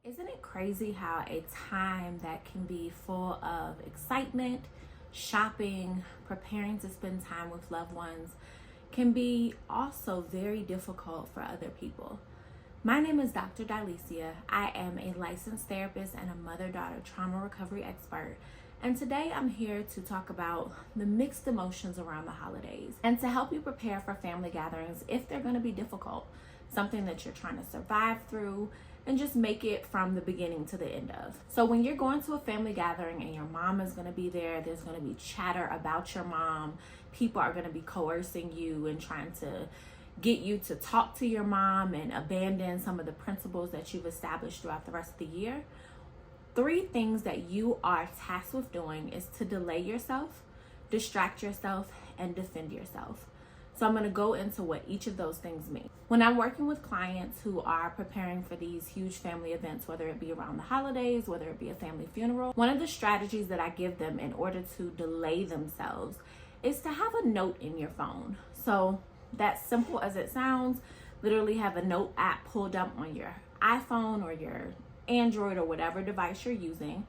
Isn't it crazy how a time that can be full of excitement, shopping, preparing to spend time with loved ones can be also very difficult for other people? My name is Dr. Dylesia. I am a licensed therapist and a mother-daughter trauma recovery expert. And today I'm here to talk about the mixed emotions around the holidays and to help you prepare for family gatherings if they're going to be difficult, something that you're trying to survive through and just make it from the beginning to the end of. So when you're going to a family gathering and your mom is going to be there, there's going to be chatter about your mom. People are going to be coercing you and trying to get you to talk to your mom and abandon some of the principles that you've established throughout the rest of the year. 3 things that you are tasked with doing is to delay yourself, distract yourself, and defend yourself. So I'm going to go into what each of those things mean. When I'm working with clients who are preparing for these huge family events, whether it be around the holidays, whether it be a family funeral, one of the strategies that I give them in order to delay themselves is to have a note in your phone. So that's simple as it sounds. Literally have a note app pulled up on your iPhone or your Android or whatever device you're using,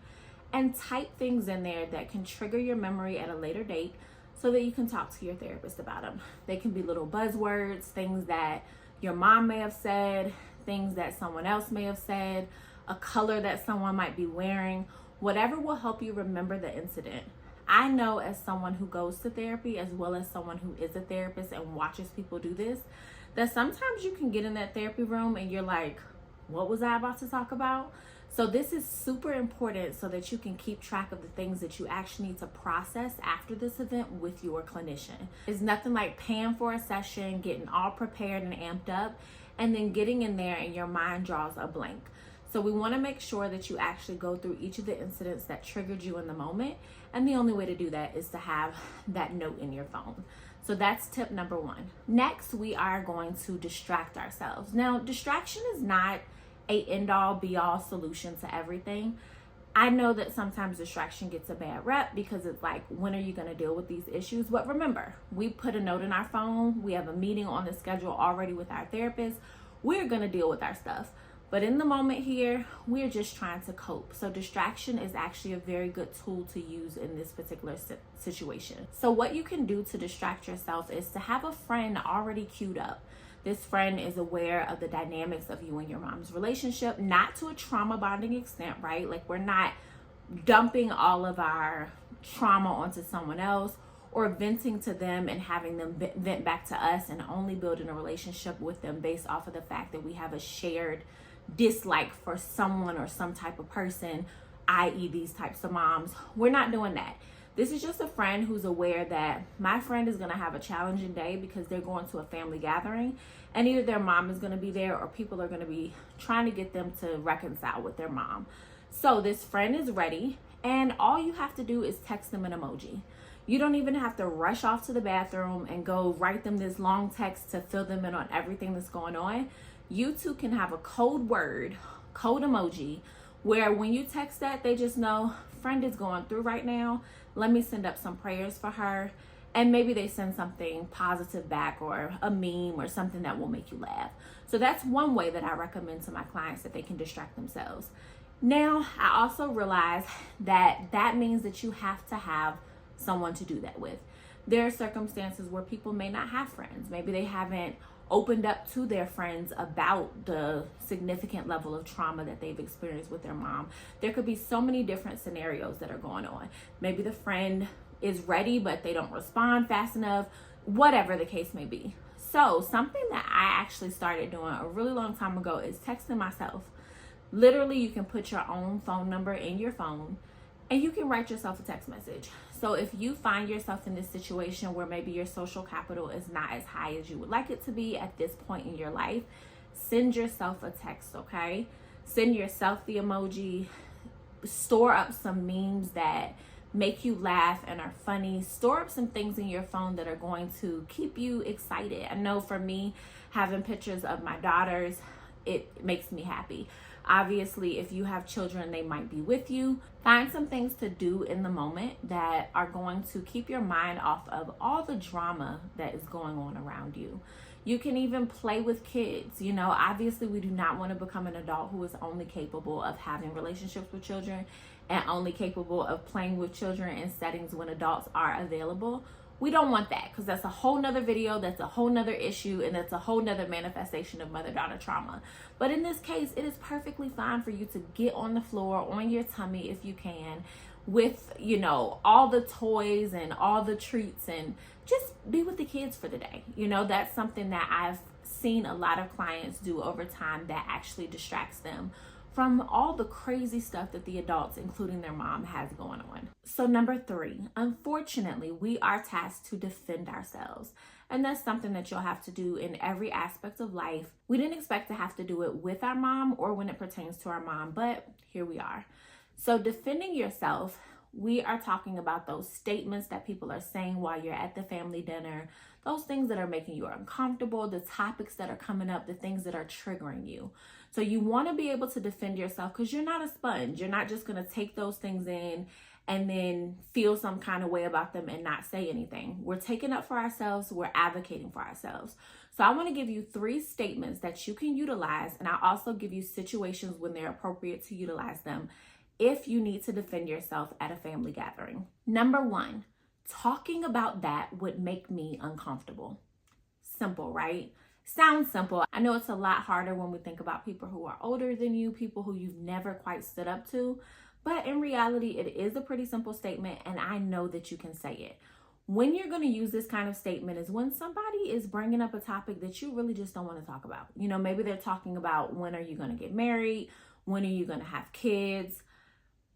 and type things in there that can trigger your memory at a later date so that you can talk to your therapist about them. They can be little buzzwords, things that your mom may have said, things that someone else may have said, a color that someone might be wearing, whatever will help you remember the incident. I know, as someone who goes to therapy as well as someone who is a therapist and watches people do this, that sometimes you can get in that therapy room and you're like, what was I about to talk about? So this is super important so that you can keep track of the things that you actually need to process after this event with your clinician. It's nothing like paying for a session, getting all prepared and amped up, and then getting in there and your mind draws a blank. So we want to make sure that you actually go through each of the incidents that triggered you in the moment. And the only way to do that is to have that note in your phone. So that's tip number 1. Next, we are going to distract ourselves. Now, distraction is not a end-all be-all solution to everything. I know that sometimes distraction gets a bad rep because it's like, when are you going to deal with these issues? But remember, we put a note in our phone. We have a meeting on the schedule already with our therapist. We're going to deal with our stuff. But in the moment here, we're just trying to cope. So distraction is actually a very good tool to use in this particular situation. So what you can do to distract yourself is to have a friend already queued up. This friend is aware of the dynamics of you and your mom's relationship, not to a trauma bonding extent, right? Like, we're not dumping all of our trauma onto someone else or venting to them and having them vent back to us and only building a relationship with them based off of the fact that we have a shared dislike for someone or some type of person, i.e. these types of moms. We're not doing that. This is just a friend who's aware that my friend is going to have a challenging day because they're going to a family gathering and either their mom is going to be there or people are going to be trying to get them to reconcile with their mom. So this friend is ready, and all you have to do is text them an emoji. You don't even have to rush off to the bathroom and go write them this long text to fill them in on everything that's going on. You two can have a code word, code emoji, where when you text that, they just know friend is going through right now. Let me send up some prayers for her. And maybe they send something positive back or a meme or something that will make you laugh. So that's one way that I recommend to my clients that they can distract themselves. Now, I also realize that that means that you have to have someone to do that with. There are circumstances where people may not have friends. Maybe they haven't opened up to their friends about the significant level of trauma that they've experienced with their mom. There could be so many different scenarios that are going on. Maybe the friend is ready, but they don't respond fast enough, whatever the case may be. So something that I actually started doing a really long time ago is texting myself. Literally, you can put your own phone number in your phone and you can write yourself a text message. So if you find yourself in this situation where maybe your social capital is not as high as you would like it to be at this point in your life, send yourself a text, okay? Send yourself the emoji. Store up some memes that make you laugh and are funny. Store up some things in your phone that are going to keep you excited. I know for me, having pictures of my daughters, it makes me happy. Obviously, if you have children, they might be with you. Find some things to do in the moment that are going to keep your mind off of all the drama that is going on around you. You can even play with kids. You know, obviously we do not want to become an adult who is only capable of having relationships with children and only capable of playing with children in settings when adults are available. We don't want that, because that's a whole nother video, that's a whole nother issue, and that's a whole nother manifestation of mother-daughter trauma. But in this case, it is perfectly fine for you to get on the floor, on your tummy if you can, with, you know, all the toys and all the treats, and just be with the kids for the day. You know, that's something that I've seen a lot of clients do over time that actually distracts them from all the crazy stuff that the adults, including their mom, has going on. So number 3, unfortunately, we are tasked to defend ourselves. And that's something that you'll have to do in every aspect of life. We didn't expect to have to do it with our mom or when it pertains to our mom, but here we are. So defending yourself, we are talking about those statements that people are saying while you're at the family dinner, those things that are making you uncomfortable, the topics that are coming up, the things that are triggering you. So you want to be able to defend yourself, because you're not a sponge. You're not just going to take those things in and then feel some kind of way about them and not say anything. We're taking up for ourselves. We're advocating for ourselves. So I want to give you 3 statements that you can utilize, and I'll also give you situations when they're appropriate to utilize them if you need to defend yourself at a family gathering. Number 1, talking about that would make me uncomfortable. Simple, right? Sounds simple. I know it's a lot harder when we think about people who are older than you, people who you've never quite stood up to, but in reality, it is a pretty simple statement, and I know that you can say it. When you're going to use this kind of statement is when somebody is bringing up a topic that you really just don't want to talk about. You know, maybe they're talking about, when are you going to get married? When are you going to have kids?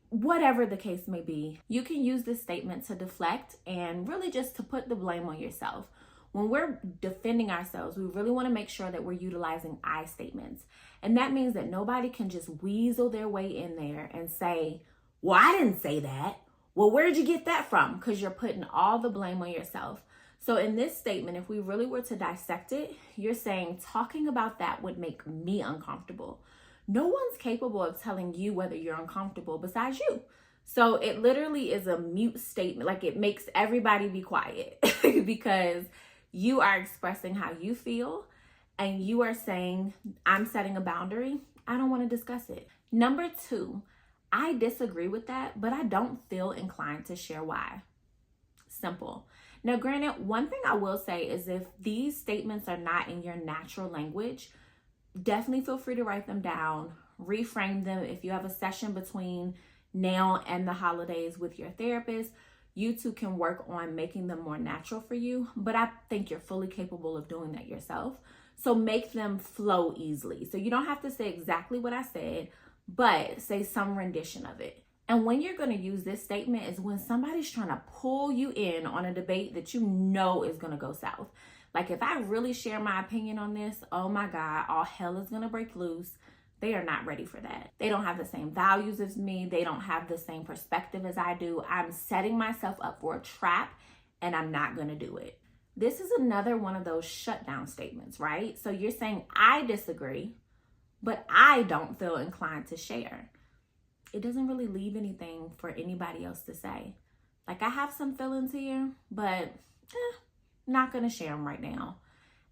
Whatever the case may be, you can use this statement to deflect and really just to put the blame on yourself. When we're defending ourselves, we really want to make sure that we're utilizing I statements. And that means that nobody can just weasel their way in there and say, well, I didn't say that. Well, where'd you get that from? Because you're putting all the blame on yourself. So in this statement, if we really were to dissect it, you're saying talking about that would make me uncomfortable. No one's capable of telling you whether you're uncomfortable besides you. So it literally is a mute statement. Like, it makes everybody be quiet because you are expressing how you feel and you are saying, I'm setting a boundary. I don't want to discuss it. Number 2, I disagree with that, but I don't feel inclined to share why. Simple. Now, granted, one thing I will say is if these statements are not in your natural language, definitely feel free to write them down, reframe them. If you have a session between now and the holidays with your therapist, you two can work on making them more natural for you. But I think you're fully capable of doing that yourself. So make them flow easily. So you don't have to say exactly what I said, but say some rendition of it. And when you're going to use this statement is when somebody's trying to pull you in on a debate that you know is going to go south. Like, if I really share my opinion on this, oh my God, all hell is going to break loose. They are not ready for that. They don't have the same values as me. They don't have the same perspective as I do. I'm setting myself up for a trap and I'm not going to do it. This is another one of those shutdown statements, right? So you're saying, I disagree, but I don't feel inclined to share. It doesn't really leave anything for anybody else to say. Like, I have some feelings here, but not going to share them right now.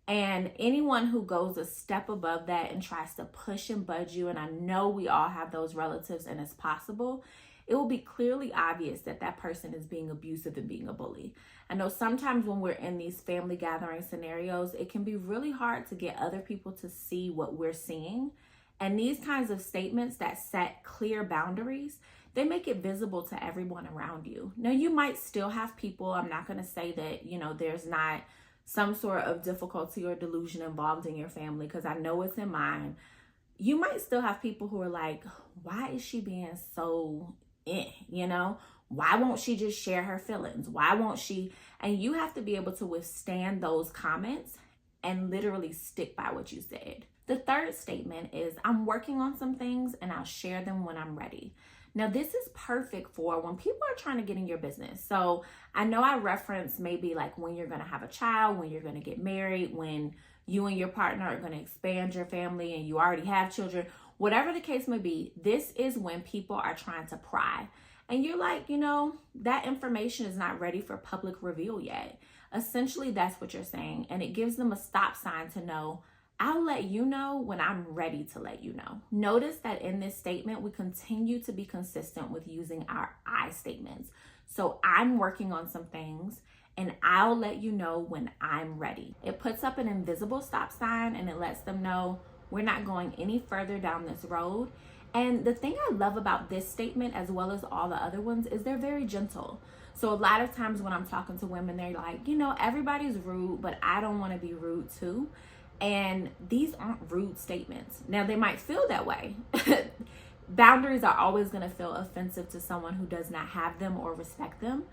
And anyone who goes a step above that and tries to push and budge you, and I know we all have those relatives and it's possible, it will be clearly obvious that that person is being abusive and being a bully. I know sometimes when we're in these family gathering scenarios, it can be really hard to get other people to see what we're seeing. And these kinds of statements that set clear boundaries, they make it visible to everyone around you. Now, you might still have people, I'm not going to say that, there's not some sort of difficulty or delusion involved in your family, because I know it's in mine. You might still have people who are like, why is she being so, why won't she just share her feelings? Why won't she? And you have to be able to withstand those comments and literally stick by what you said. The third statement is, I'm working on some things and I'll share them when I'm ready. Now, this is perfect for when people are trying to get in your business. So I know I referenced maybe like when you're going to have a child, when you're going to get married, when you and your partner are going to expand your family and you already have children, whatever the case may be. This is when people are trying to pry. And you're like, that information is not ready for public reveal yet. Essentially, that's what you're saying. And it gives them a stop sign to know, I'll let you know when I'm ready to let you know. Notice that in this statement, we continue to be consistent with using our I statements. So I'm working on some things and I'll let you know when I'm ready. It puts up an invisible stop sign and it lets them know we're not going any further down this road. And the thing I love about this statement, as well as all the other ones, is they're very gentle. So a lot of times when I'm talking to women, they're like, you know, everybody's rude, but I don't want to be rude too. And these aren't rude statements. Now, they might feel that way. Boundaries are always going to feel offensive to someone who does not have them or respect them.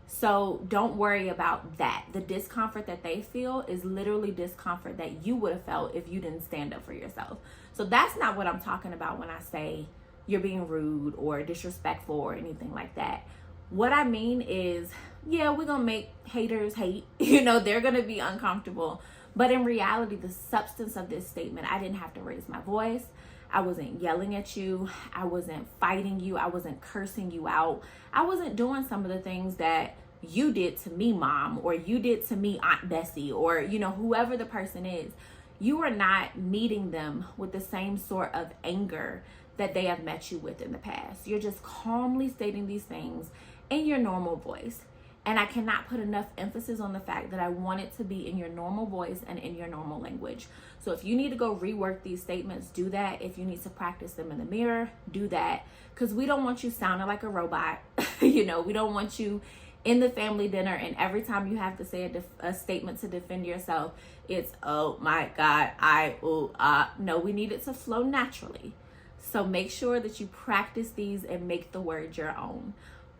So don't worry about that. The discomfort that they feel is literally discomfort that you would have felt if you didn't stand up for yourself. So that's not what I'm talking about when I say you're being rude or disrespectful or anything like that. What I mean is, yeah, we're going to make haters hate. You know, they're going to be uncomfortable. But in reality, the substance of this statement, I didn't have to raise my voice. I wasn't yelling at you. I wasn't fighting you. I wasn't cursing you out. I wasn't doing some of the things that you did to me, mom, or you did to me, Aunt Bessie, or, you know, whoever the person is. You are not meeting them with the same sort of anger that they have met you with in the past. You're just calmly stating these things in your normal voice. And I cannot put enough emphasis on the fact that I want it to be in your normal voice and in your normal language. So if you need to go rework these statements, do that. If you need to practice them in the mirror, do that. Because we don't want you sounding like a robot. You know, we don't want you in the family dinner and every time you have to say a statement to defend yourself, it's, oh my God, No, we need it to flow naturally. So make sure that you practice these and make the word your own.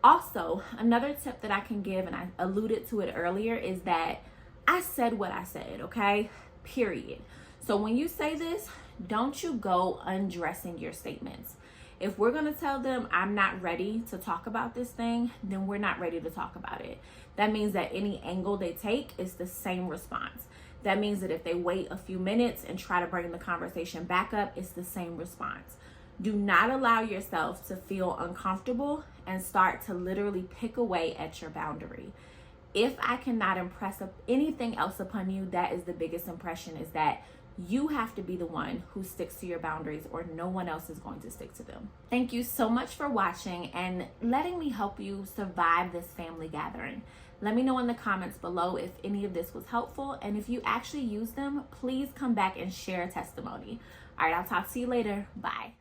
Also, another tip that I can give, and I alluded to it earlier, is that I said what I said, okay? Period. So when you say this, don't you go undressing your statements. If we're going to tell them I'm not ready to talk about this thing, then we're not ready to talk about it. That means that any angle they take is the same response. That means that if they wait a few minutes and try to bring the conversation back up, it's the same response. Do not allow yourself to feel uncomfortable and start to literally pick away at your boundary. If I cannot impress anything else upon you, that is the biggest impression, is that you have to be the one who sticks to your boundaries or no one else is going to stick to them. Thank you so much for watching and letting me help you survive this family gathering. Let me know in the comments below if any of this was helpful, and if you actually use them, please come back and share a testimony. All right, I'll talk to you later. Bye.